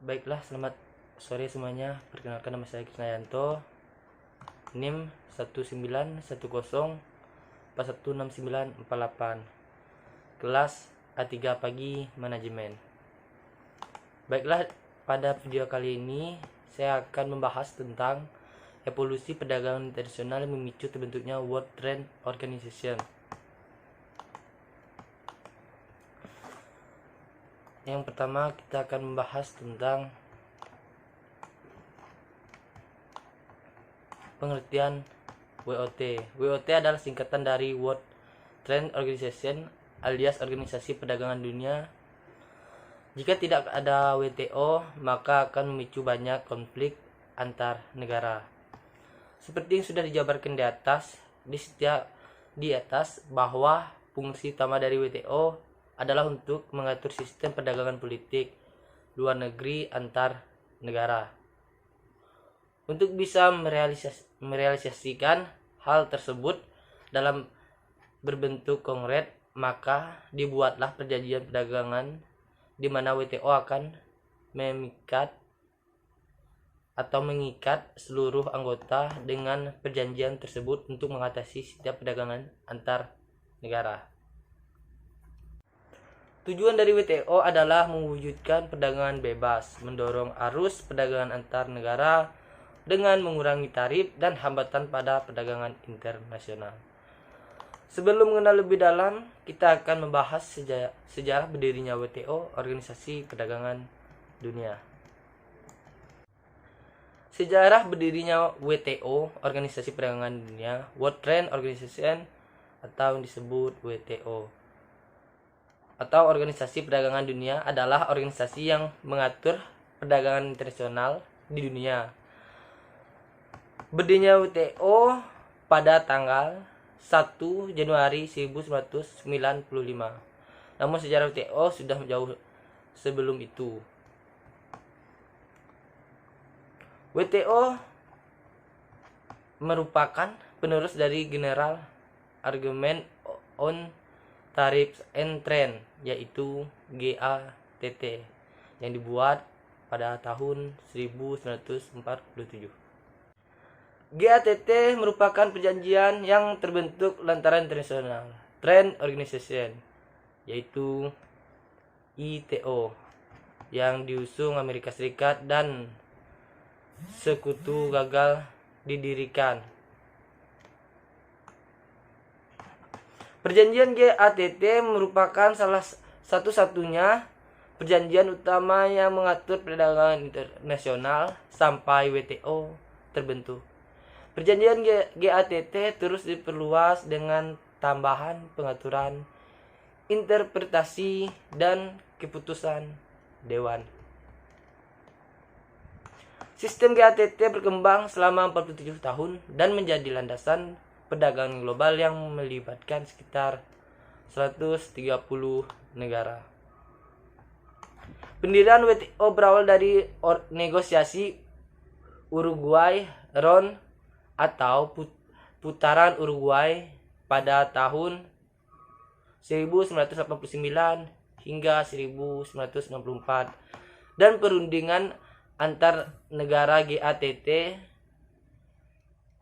Baiklah, selamat sore semuanya. Perkenalkan, nama saya Krisnayanto. NIM 1910416948. Kelas A3 Pagi Manajemen. Baiklah, pada video kali ini saya akan membahas tentang evolusi perdagangan internasional yang memicu terbentuknya World Trade Organization. Yang pertama, kita akan membahas tentang pengertian WOT. WOT adalah singkatan dari World Trade Organization alias Organisasi Perdagangan Dunia. Jika tidak ada WTO, maka akan memicu banyak konflik antar negara. Seperti yang sudah dijabarkan di atas bahwa fungsi utama dari WTO adalah untuk mengatur sistem perdagangan politik luar negeri antar negara. Untuk bisa merealisasikan hal tersebut dalam berbentuk konkret, maka dibuatlah perjanjian perdagangan di mana WTO akan mengikat seluruh anggota dengan perjanjian tersebut untuk mengatasi setiap perdagangan antar negara. Tujuan dari WTO adalah mewujudkan perdagangan bebas, mendorong arus perdagangan antar negara dengan mengurangi tarif dan hambatan pada perdagangan internasional. Sebelum mengenal lebih dalam, kita akan membahas sejarah berdirinya WTO, Organisasi Perdagangan Dunia. Sejarah berdirinya WTO, Organisasi Perdagangan Dunia, World Trade Organization atau yang disebut WTO, atau Organisasi Perdagangan Dunia adalah organisasi yang mengatur perdagangan internasional di dunia. Berdirinya WTO pada tanggal 1 Januari 1995. Namun sejarah WTO sudah jauh sebelum itu. WTO merupakan penerus dari General Agreement on Tariffs and Trade, yaitu GATT, yang dibuat pada tahun 1947. GATT merupakan perjanjian yang terbentuk lantaran International Trade Organization, yaitu ITO, yang diusung Amerika Serikat dan sekutu gagal didirikan. Perjanjian GATT merupakan salah satu-satunya perjanjian utama yang mengatur perdagangan internasional sampai WTO terbentuk. Perjanjian GATT terus diperluas dengan tambahan pengaturan, interpretasi, dan keputusan Dewan. Sistem GATT berkembang selama 47 tahun dan menjadi landasan perdagangan global yang melibatkan sekitar 130 negara. Pendirian WTO berawal dari negosiasi Uruguay-Ron atau putaran Uruguay pada tahun 1989 hingga 1994 dan perundingan antar negara GATT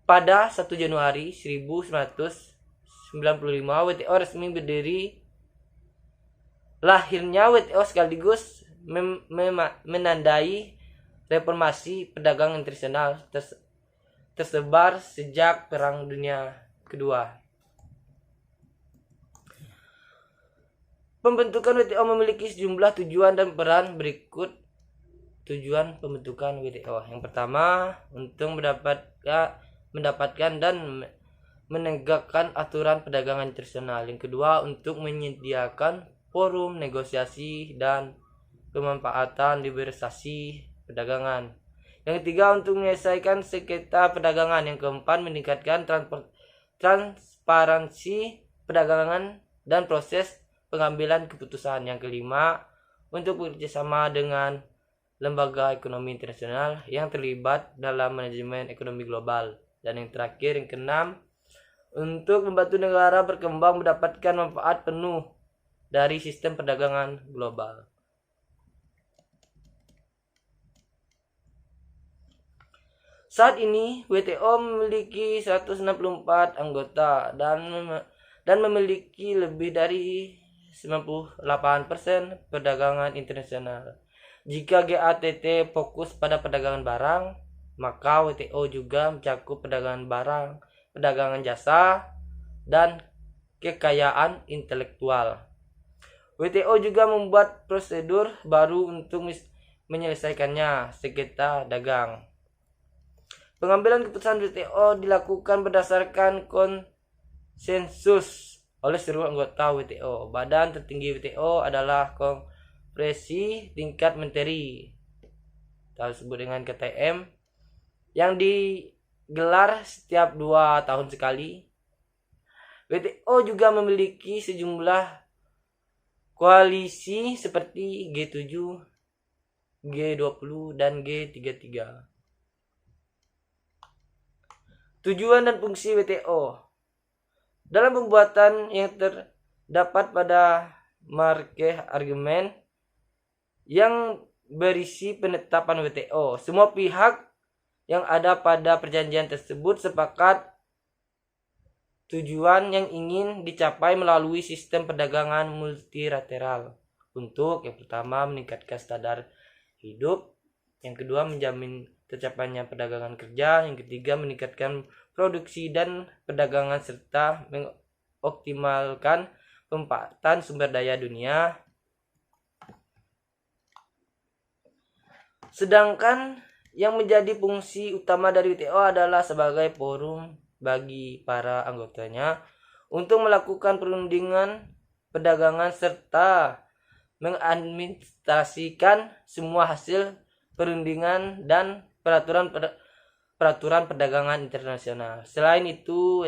pada 1 Januari 1995. WTO resmi berdiri. Lahirnya WTO sekaligus menandai reformasi perdagangan internasional tersebar sejak Perang Dunia Kedua. Pembentukan WTO memiliki sejumlah tujuan dan peran berikut. Tujuan pembentukan WTO: yang pertama, untuk mendapatkan dan menegakkan aturan perdagangan internasional. Yang kedua, untuk menyediakan forum negosiasi dan pemanfaatan liberalisasi perdagangan. Yang ketiga, untuk menyelesaikan sengketa perdagangan. Yang keempat, meningkatkan transparansi perdagangan dan proses pengambilan keputusan. Yang kelima, untuk bekerjasama dengan lembaga ekonomi internasional yang terlibat dalam manajemen ekonomi global. Dan yang terakhir, yang keenam, untuk membantu negara berkembang mendapatkan manfaat penuh dari sistem perdagangan global. Saat ini WTO memiliki 164 anggota dan memiliki lebih dari 98% perdagangan internasional. Jika GATT fokus pada perdagangan barang, maka WTO juga mencakup perdagangan barang, perdagangan jasa, dan kekayaan intelektual. WTO juga membuat prosedur baru untuk menyelesaikannya, sengketa dagang. Pengambilan keputusan WTO dilakukan berdasarkan konsensus oleh seluruh anggota WTO. Badan tertinggi WTO adalah Konferensi Tingkat Menteri, atau disebut dengan KTM, yang digelar setiap 2 tahun sekali. WTO juga memiliki sejumlah koalisi seperti G7, G20, dan G33. Tujuan dan fungsi WTO. Dalam pembuatan yang terdapat pada marquee argumen yang berisi penetapan WTO, semua pihak yang ada pada perjanjian tersebut sepakat tujuan yang ingin dicapai melalui sistem perdagangan multilateral. Untuk yang pertama, meningkatkan standar hidup. Yang kedua, menjamin tercapainya perdagangan kerja. Yang ketiga, meningkatkan produksi dan perdagangan serta mengoptimalkan pemanfaatan sumber daya dunia. Sedangkan yang menjadi fungsi utama dari WTO adalah sebagai forum bagi para anggotanya untuk melakukan perundingan perdagangan serta mengadministrasikan semua hasil perundingan dan peraturan perdagangan internasional. Selain itu,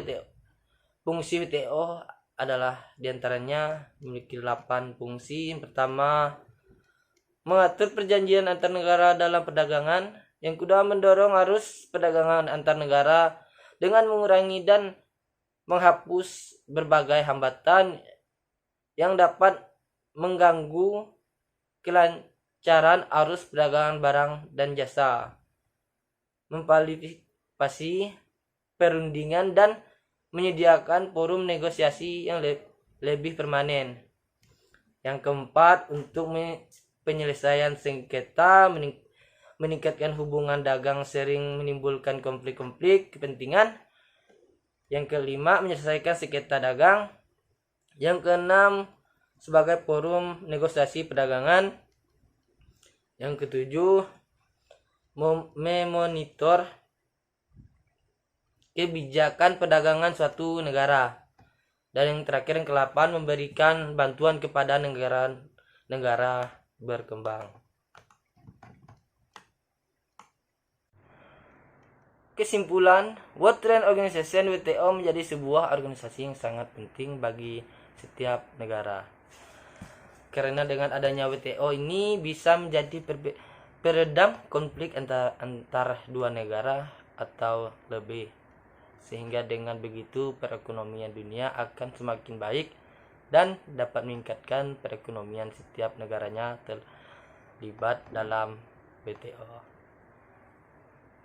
fungsi WTO adalah diantaranya memiliki 8 fungsi. Yang pertama, mengatur perjanjian antar negara dalam perdagangan. Yang kedua, mendorong arus perdagangan antar negara dengan mengurangi dan menghapus berbagai hambatan yang dapat mengganggu kelancaran arus perdagangan barang dan jasa, memfasilitasi perundingan dan menyediakan forum negosiasi yang lebih permanen. Yang keempat, untuk penyelesaian sengketa, meningkatkan hubungan dagang sering menimbulkan konflik-konflik kepentingan. Yang kelima, menyelesaikan sengketa dagang. Yang keenam, sebagai forum negosiasi perdagangan. Yang ketujuh, memonitor kebijakan perdagangan suatu negara. Dan yang terakhir, yang ke-8, memberikan bantuan kepada negara berkembang. Kesimpulan, World Trade Organization WTO menjadi sebuah organisasi yang sangat penting bagi setiap negara. Karena dengan adanya WTO ini bisa menjadi peredam konflik antar dua negara atau lebih. Sehingga dengan begitu perekonomian dunia akan semakin baik dan dapat meningkatkan perekonomian setiap negaranya terlibat dalam WTO.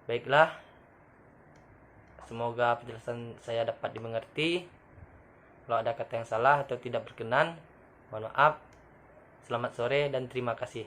Baiklah, semoga penjelasan saya dapat dimengerti. Kalau ada kata yang salah atau tidak berkenan, mohon maaf. Selamat sore dan terima kasih.